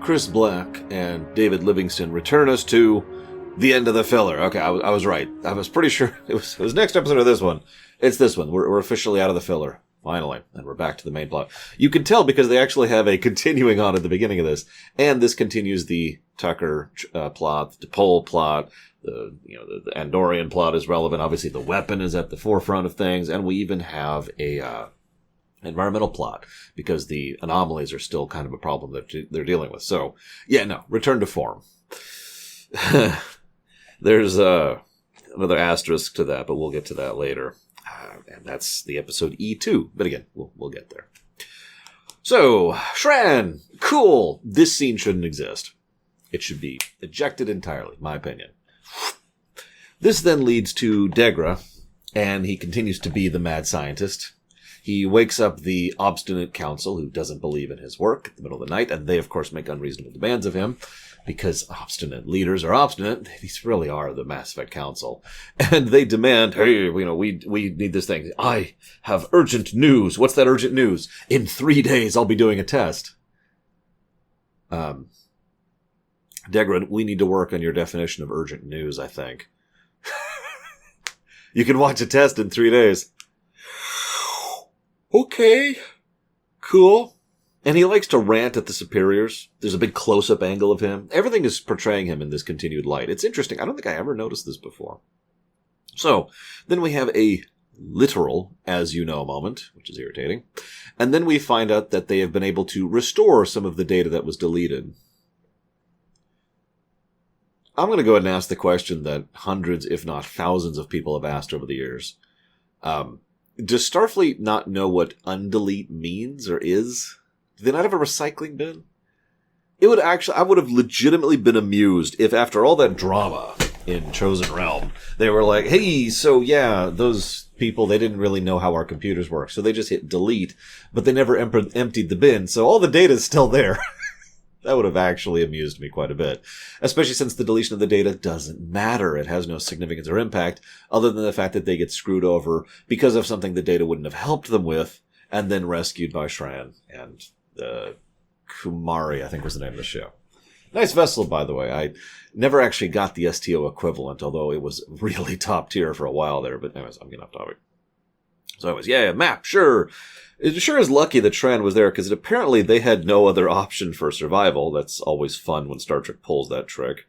Chris Black and David Livingston return us to the end of the filler. Okay, I was right. I was pretty sure it was next episode of this one. It's this one. We're officially out of the filler. Finally. And we're back to the main plot. You can tell because they actually have a continuing on at the beginning of this. And this continues the Tucker plot, the Pole plot. The Andorian plot is relevant. Obviously, the weapon is at the forefront of things. And we even have a environmental plot because the anomalies are still kind of a problem that they're dealing with. So, yeah, no, return to form. There's another asterisk to that, but we'll get to that later. And that's the episode E2. But again, we'll get there. So, Shran, cool. This scene shouldn't exist. It should be ejected entirely, my opinion. This then leads to Degra, and he continues to be the mad scientist. He wakes up the obstinate council who doesn't believe in his work at the middle of the night, and they, of course, make unreasonable demands of him. Because obstinate leaders are obstinate, these really are the Mass Effect Council. And they demand, hey, we need this thing. I have urgent news. What's that urgent news? In 3 days, I'll be doing a test. Degra, we need to work on your definition of urgent news, I think. You can watch a test in 3 days. Okay. Cool. And he likes to rant at the superiors. There's a big close-up angle of him. Everything is portraying him in this continued light. It's interesting. I don't think I ever noticed this before. So, then we have a literal, as you know, moment, which is irritating. And then we find out that they have been able to restore some of the data that was deleted. I'm going to go ahead and ask the question that hundreds, if not thousands of people have asked over the years. Does Starfleet not know what undelete means or is? Do they not have a recycling bin? I would have legitimately been amused if after all that drama in Chosen Realm, they were like, hey, so yeah, those people, they didn't really know how our computers work, so they just hit delete, but they never emptied the bin, so all the data is still there. That would have actually amused me quite a bit. Especially since the deletion of the data doesn't matter. It has no significance or impact, other than the fact that they get screwed over because of something the data wouldn't have helped them with, and then rescued by Shran and Kumari, I think was the name of the show. Nice vessel, by the way. I never actually got the STO equivalent, although it was really top tier for a while there. But anyways, I'm getting off topic. So anyways, yeah, map, sure. It sure is lucky that Shran was there, because apparently they had no other option for survival. That's always fun when Star Trek pulls that trick.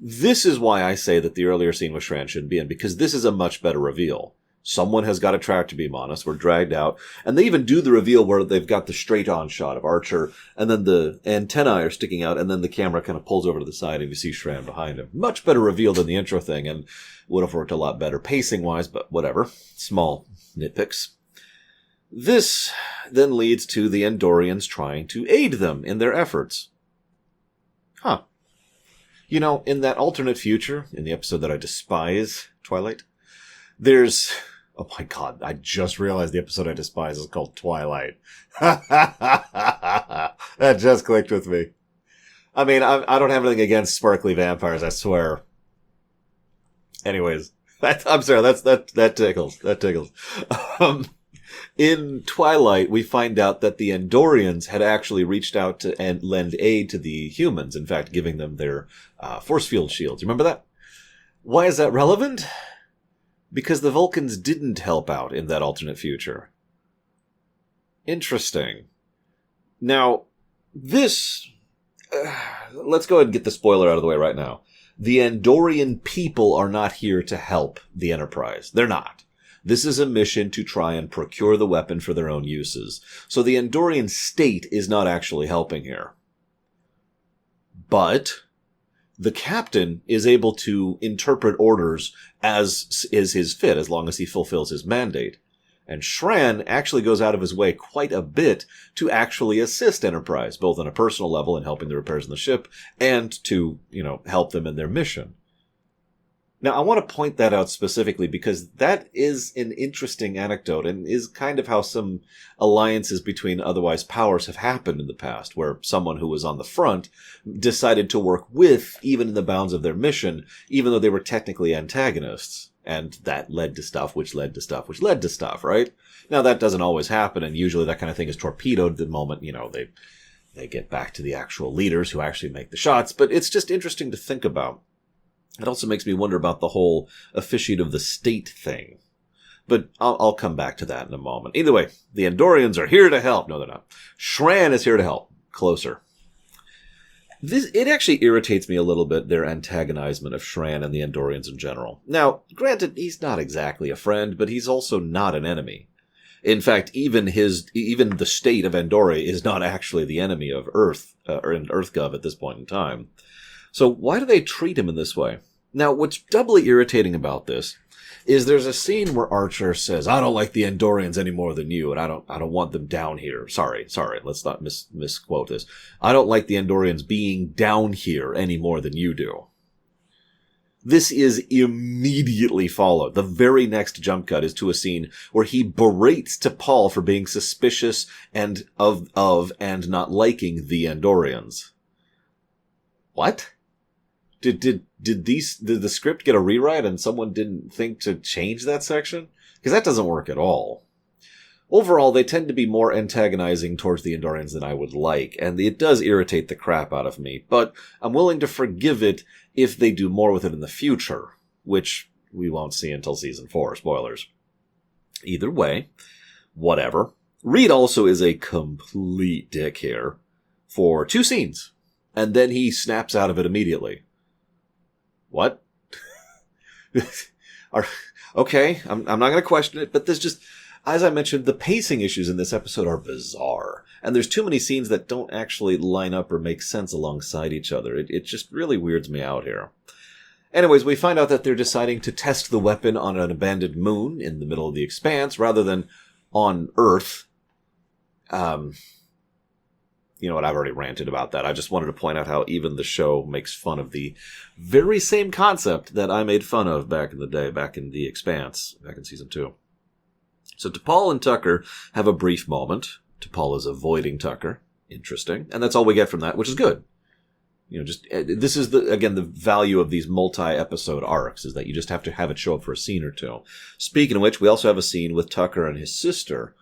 This is why I say that the earlier scene with Shran shouldn't be in, because this is a much better reveal. Someone has got a tractor beam on us. We're dragged out. And they even do the reveal where they've got the straight-on shot of Archer, and then the antennae are sticking out, and then the camera kind of pulls over to the side, and you see Shran behind him. Much better reveal than the intro thing, and would have worked a lot better pacing-wise, but whatever. Small nitpicks. This then leads to the Andorians trying to aid them in their efforts. Huh. You know, in that alternate future, in the episode that I despise, Twilight, there's... Oh my god, I just realized the episode I despise is called Twilight. That just clicked with me. I mean, I don't have anything against sparkly vampires, I swear. Anyways, I'm sorry, that tickles. That tickles. In Twilight, we find out that the Andorians had actually reached out to and lend aid to the humans, in fact, giving them their force field shields. Remember that? Why is that relevant? Because the Vulcans didn't help out in that alternate future. Interesting. Now, this... let's go ahead and get the spoiler out of the way right now. The Andorian people are not here to help the Enterprise. They're not. This is a mission to try and procure the weapon for their own uses. So the Andorian state is not actually helping here. But the captain is able to interpret orders as is his fit, as long as he fulfills his mandate. And Shran actually goes out of his way quite a bit to actually assist Enterprise, both on a personal level in helping the repairs on the ship, and to, help them in their mission. Now, I want to point that out specifically because that is an interesting anecdote and is kind of how some alliances between otherwise powers have happened in the past, where someone who was on the front decided to work with, even in the bounds of their mission, even though they were technically antagonists. And that led to stuff, which led to stuff, which led to stuff, right? Now, that doesn't always happen, and usually that kind of thing is torpedoed the moment, they get back to the actual leaders who actually make the shots, but it's just interesting to think about. It also makes me wonder about the whole officiate of the state thing. But I'll come back to that in a moment. Either way, the Andorians are here to help. No, they're not. Shran is here to help. Closer. It actually irritates me a little bit, their antagonizement of Shran and the Andorians in general. Now, granted, he's not exactly a friend, but he's also not an enemy. In fact, even the state of Andorra is not actually the enemy of Earth, or in EarthGov at this point in time. So why do they treat him in this way? Now, what's doubly irritating about this is there's a scene where Archer says, I don't like the Andorians any more than you, and I don't want them down here. Sorry, let's not misquote this. I don't like the Andorians being down here any more than you do. This is immediately followed. The very next jump cut is to a scene where he berates T'Pol for being suspicious and of and not liking the Andorians. What? Did the script get a rewrite and someone didn't think to change that section? Because that doesn't work at all. Overall, they tend to be more antagonizing towards the Andorians than I would like, and it does irritate the crap out of me, but I'm willing to forgive it if they do more with it in the future, which we won't see until season 4, spoilers. Either way, whatever. Reed also is a complete dick here for 2 scenes, and then he snaps out of it immediately. What? Okay, I'm not going to question it, but there's just, as I mentioned, the pacing issues in this episode are bizarre. And there's too many scenes that don't actually line up or make sense alongside each other. It just really weirds me out here. Anyways, we find out that they're deciding to test the weapon on an abandoned moon in the middle of the expanse rather than on Earth. You know what, I've already ranted about that. I just wanted to point out how even the show makes fun of the very same concept that I made fun of back in the day, back in The Expanse, back in season 2. So T'Pol and Tucker have a brief moment. T'Pol is avoiding Tucker. Interesting. And that's all we get from that, which is good. You know, just, this is the value of these multi-episode arcs, is that you just have to have it show up for a scene or two. Speaking of which, we also have a scene with Tucker and his sister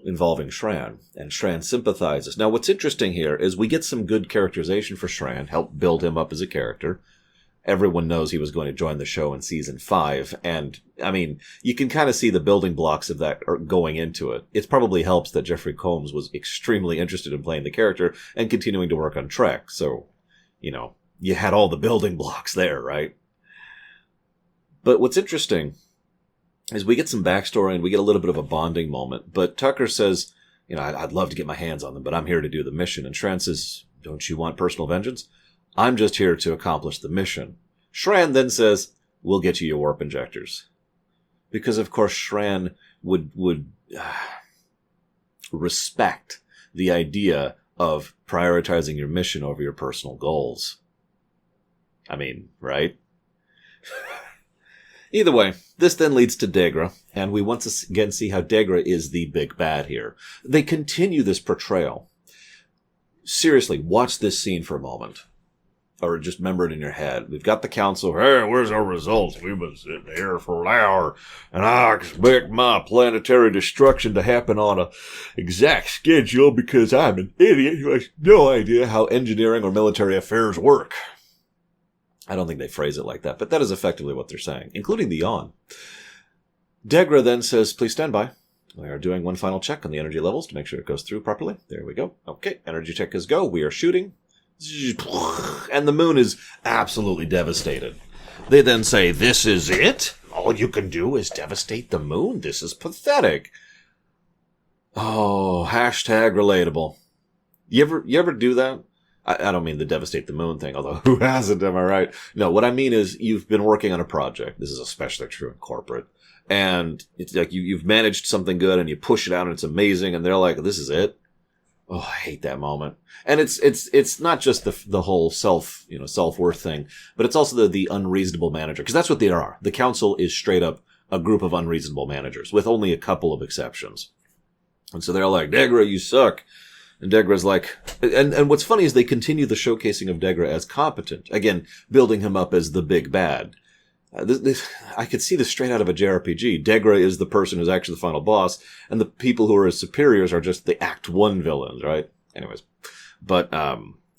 involving Shran, and Shran sympathizes. Now, what's interesting here is we get some good characterization for Shran, help build him up as a character. Everyone knows he was going to join the show in season 5, and, I mean, you can kind of see the building blocks of that going into it. It probably helps that Jeffrey Combs was extremely interested in playing the character and continuing to work on Trek, so, you know, you had all the building blocks there, right? But what's interesting is we get some backstory and we get a little bit of a bonding moment, but Tucker says, you know, I'd love to get my hands on them, but I'm here to do the mission, and Shran says, don't you want personal vengeance? I'm just here to accomplish the mission. Shran then says, we'll get you your warp injectors. Because, of course, Shran would respect the idea of prioritizing your mission over your personal goals. I mean, right? Either way, this then leads to Degra, and we once again see how Degra is the big bad here. They continue this portrayal. Seriously, watch this scene for a moment. Or just remember it in your head. We've got the council. Hey, where's our results? We've been sitting here for an hour, and I expect my planetary destruction to happen on a exact schedule because I'm an idiot who has no idea how engineering or military affairs work. I don't think they phrase it like that, but that is effectively what they're saying, including the yawn. Degra then says, please stand by. We are doing one final check on the energy levels to make sure it goes through properly. There we go. Okay, energy check is go. We are shooting. And the moon is absolutely devastated. They then say, this is it? All you can do is devastate the moon? This is pathetic. Oh, hashtag relatable. You ever do that? I don't mean the devastate the moon thing, although who hasn't, am I right? No, what I mean is you've been working on a project. This is especially true in corporate. And it's like you've managed something good and you push it out and it's amazing and they're like, this is it? Oh, I hate that moment. And it's not just the whole self-worth thing, but it's also the unreasonable manager. Because that's what they are. The council is straight up a group of unreasonable managers with only a couple of exceptions. And so they're like, Degra, you suck. And Degra's like, and what's funny is they continue the showcasing of Degra as competent. Again, building him up as the big bad. I could see this straight out of a JRPG. Degra is the person who's actually the final boss, and the people who are his superiors are just the Act 1 villains, right? Anyways, But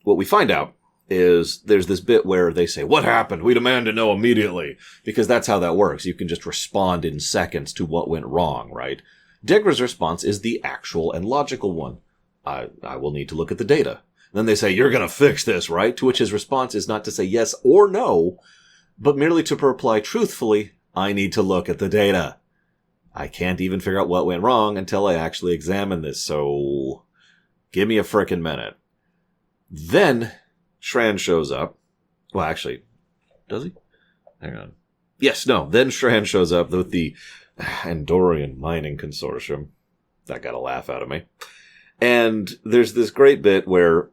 what we find out is there's this bit where they say, "What happened? We demand to know immediately." Because that's how that works. You can just respond in seconds to what went wrong, right? Degra's response is the actual and logical one. I will need to look at the data. Then they say, "You're going to fix this, right?" To which his response is not to say yes or no, but merely to reply truthfully, "I need to look at the data. I can't even figure out what went wrong until I actually examine this, so give me a frickin' minute." Then Shran shows up. Well, actually, does he? Hang on. Yes, no. Then Shran shows up with the Andorian Mining Consortium. That got a laugh out of me. And there's this great bit where,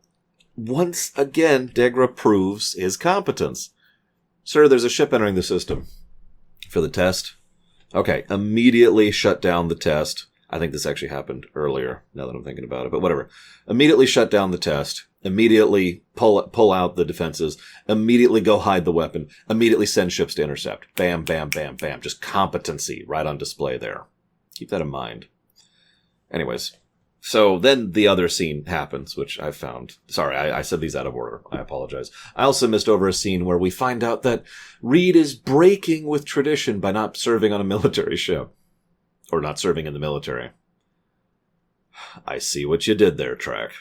once again, Degra proves his competence. "Sir, there's a ship entering the system for the test." Okay, immediately shut down the test. I think this actually happened earlier, now that I'm thinking about it, but whatever. Immediately shut down the test. Immediately pull out the defenses. Immediately go hide the weapon. Immediately send ships to intercept. Bam, bam, bam, bam. Just competency right on display there. Keep that in mind. Anyways, so then the other scene happens, which I found... Sorry, I said these out of order. I apologize. I also missed over a scene where we find out that Reed is breaking with tradition by not serving on a military ship. Or not serving in the military. I see what you did there, Trek.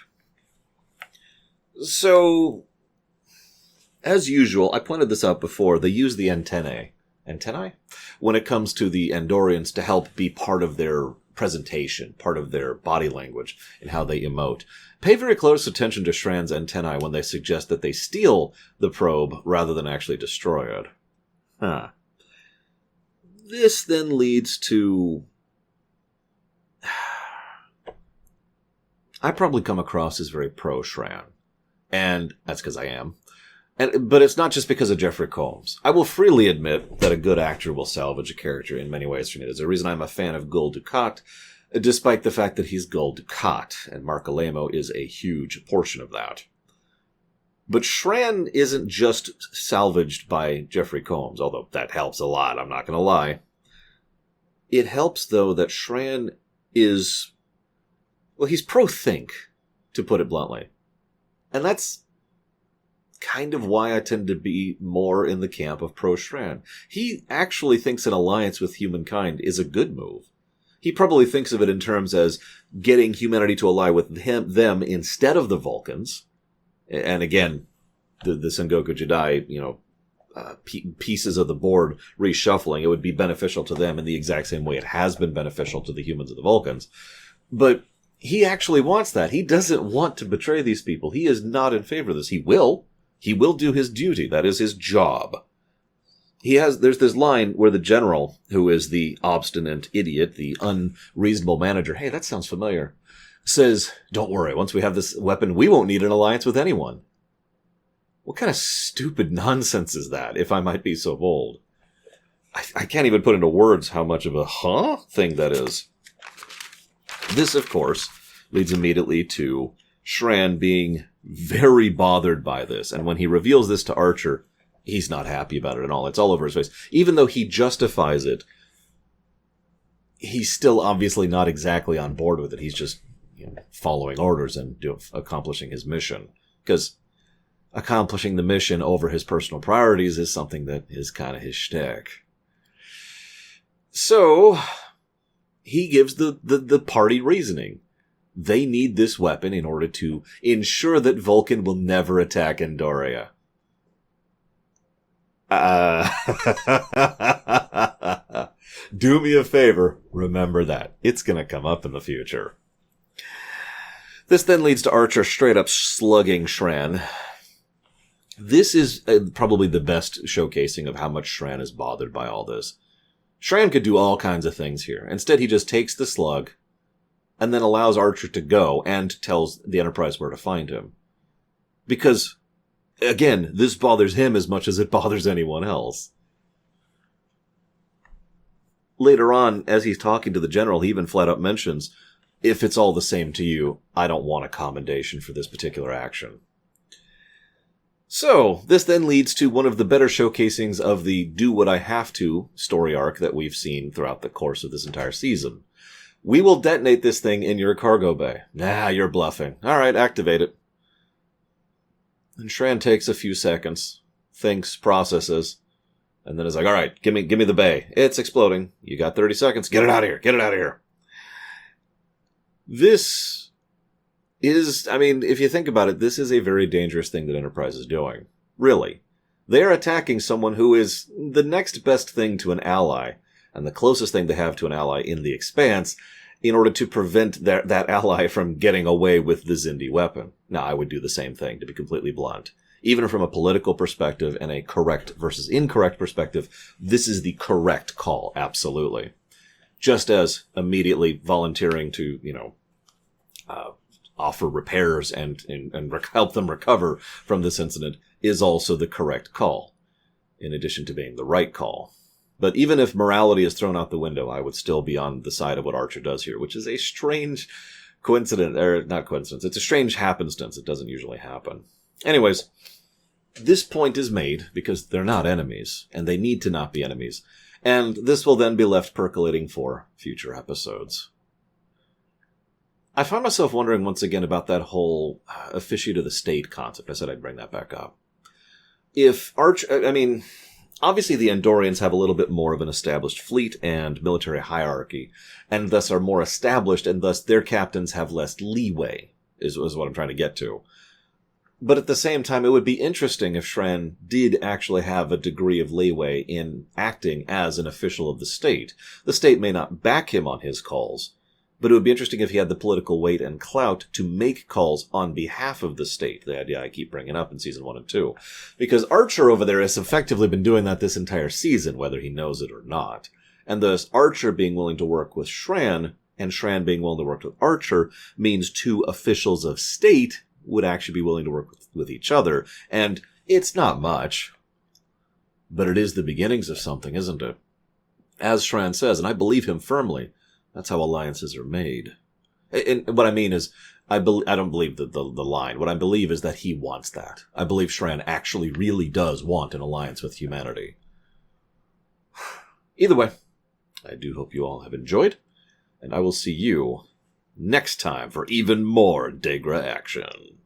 So, as usual, I pointed this out before, they use the antennae, when it comes to the Andorians to help be part of their presentation, part of their body language, and how they emote. Pay very close attention to Shran's antennae when they suggest that they steal the probe rather than actually destroy it. This then leads to... I probably come across as very pro-Shran. And that's because I am. But it's not just because of Jeffrey Combs. I will freely admit that a good actor will salvage a character in many ways for me. There's a reason I'm a fan of Gul Dukat, despite the fact that he's Gul Dukat, and Mark Alemo is a huge portion of that. But Shran isn't just salvaged by Jeffrey Combs, although that helps a lot, I'm not going to lie. It helps, though, that Shran is... Well, he's pro-think, to put it bluntly. And that's kind of why I tend to be more in the camp of pro-Shran. He actually thinks an alliance with humankind is a good move. He probably thinks of it in terms as getting humanity to ally with them instead of the Vulcans. And again, the Sengoku Jedi, pieces of the board reshuffling, it would be beneficial to them in the exact same way it has been beneficial to the humans of the Vulcans. But he actually wants that. He doesn't want to betray these people. He is not in favor of this. He will. He will do his duty. That is his job. There's this line where the general, who is the obstinate idiot, the unreasonable manager, hey, that sounds familiar, says, "Don't worry, once we have this weapon, we won't need an alliance with anyone." What kind of stupid nonsense is that, if I might be so bold? I can't even put into words how much of a thing that is. This, of course, leads immediately to Shran being very bothered by this. And when he reveals this to Archer, he's not happy about it at all. It's all over his face. Even though he justifies it, he's still obviously not exactly on board with it. He's just following orders and accomplishing his mission. Because accomplishing the mission over his personal priorities is something that is kind of his shtick. So... he gives the party reasoning. They need this weapon in order to ensure that Vulcan will never attack Andoria. Do me a favor, remember that. It's going to come up in the future. This then leads to Archer straight up slugging Shran. This is probably the best showcasing of how much Shran is bothered by all this. Shran could do all kinds of things here. Instead, he just takes the slug and then allows Archer to go and tells the Enterprise where to find him. Because, again, this bothers him as much as it bothers anyone else. Later on, as he's talking to the General, he even flat out mentions, "If it's all the same to you, I don't want a commendation for this particular action." So, this then leads to one of the better showcasings of the do what I have to story arc that we've seen throughout the course of this entire season. "We will detonate this thing in your cargo bay." "Nah, you're bluffing." "Alright, activate it." And Shran takes a few seconds, thinks, processes, and then is like, all right, give me the bay. It's exploding. You got 30 seconds. Get it out of here. Get it out of here. This is, I mean, if you think about it, this is a very dangerous thing that Enterprise is doing. Really. They are attacking someone who is the next best thing to an ally, and the closest thing they have to an ally in the Expanse, in order to prevent that ally from getting away with the Xindi weapon. Now, I would do the same thing, to be completely blunt. Even from a political perspective and a correct versus incorrect perspective, this is the correct call, absolutely. Just as immediately volunteering to, offer repairs and help them recover from this incident is also the correct call, in addition to being the right call. But even if morality is thrown out the window, I would still be on the side of what Archer does here, which is a strange coincidence, or not coincidence, it's a strange happenstance. It doesn't usually happen. Anyways, this point is made because they're not enemies, and they need to not be enemies, and this will then be left percolating for future episodes. I find myself wondering once again about that whole officiate of the state concept. I said I'd bring that back up. If obviously the Andorians have a little bit more of an established fleet and military hierarchy, and thus are more established, and thus their captains have less leeway, is what I'm trying to get to. But at the same time, it would be interesting if Shran did actually have a degree of leeway in acting as an official of the state. The state may not back him on his calls, but it would be interesting if he had the political weight and clout to make calls on behalf of the state, the idea I keep bringing up in Season 1 and 2. Because Archer over there has effectively been doing that this entire season, whether he knows it or not. And thus, Archer being willing to work with Shran, and Shran being willing to work with Archer, means two officials of state would actually be willing to work with each other. And it's not much, but it is the beginnings of something, isn't it? As Shran says, and I believe him firmly, that's how alliances are made. And what I mean is, I don't believe the line. What I believe is that he wants that. I believe Shran actually really does want an alliance with humanity. Either way, I do hope you all have enjoyed, and I will see you next time for even more Degra action.